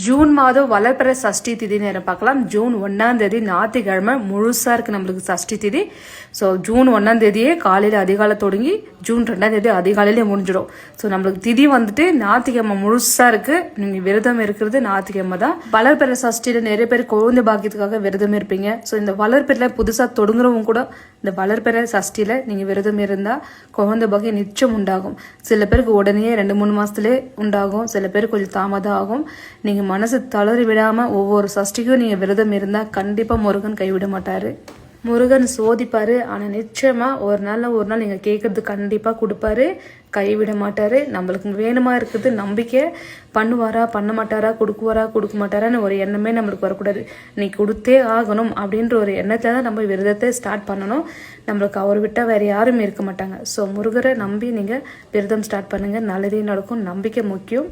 June மாதம் வளர்பிறை சஷ்டி திதி நேரம் பார்க்கலாம். ஜூன் 1ஆம் தேதி ஞாயிற்றுக்கிழமை முழுசா இருக்கு நம்மளுக்கு சஷ்டி திதி. ஸோ ஜூன் 1ஆம் தேதியே காலையில் அதிகாலை தொடங்கி ஜூன் 2ஆம் தேதி அதிகாலையிலே முடிஞ்சிடும். ஸோ நம்மளுக்கு திதி வந்துட்டு ஞாயிற்றுக்கிழமை முழுசா இருக்கு. நீங்க விரதம் இருக்கிறது ஞாயிற்றுக்கிழமை தான். வளர்பிறை சஷ்டியில நிறைய பேர் குழந்தை பாக்கியத்துக்காக விரதம் இருப்பீங்க. ஸோ இந்த வளர்பிறையில புதுசா தொடங்குறவங்க கூட இந்த வளர்பிறை சஷ்டியில நீங்க விரதம் இருந்தா குழந்தை பாக்கியம் நிச்சயம் உண்டாகும். சில பேருக்கு உடனே 2-3 மாசத்துலேயே உண்டாகும், சில பேருக்கு கொஞ்சம் தாமதம் ஆகும். நீங்க மனசு தளறி விடாம ஒவ்வொரு சஷ்டிக்கும் நீங்க விரதம் இருந்தா கண்டிப்பா முருகன் கைவிட மாட்டாரு. முருகன் சோதிப்பாரு, ஆனா நிச்சயமா ஒரு நாள் நீங்க கேட்கறது கண்டிப்பா கொடுப்பாரு, கைவிட மாட்டாரு. நம்மளுக்கு வேணுமா இருக்குது நம்பிக்கை. பண்ணுவாரா பண்ண மாட்டாரா, கொடுக்குவாரா கொடுக்க மாட்டாரான்னு ஒரு எண்ணமே நம்மளுக்கு வரக்கூடாது. நீ கொடுத்தே ஆகணும் அப்படின்ற ஒரு எண்ணத்தை தான் நம்ம விரதத்தை ஸ்டார்ட் பண்ணணும். நம்மளுக்கு அவர் விட்டா வேற யாரும் இருக்க மாட்டாங்க. ஸோ முருகரை நம்பி நீங்க விரதம் ஸ்டார்ட் பண்ணுங்க, நல்லதே நடக்கும். நம்பிக்கை முக்கியம்.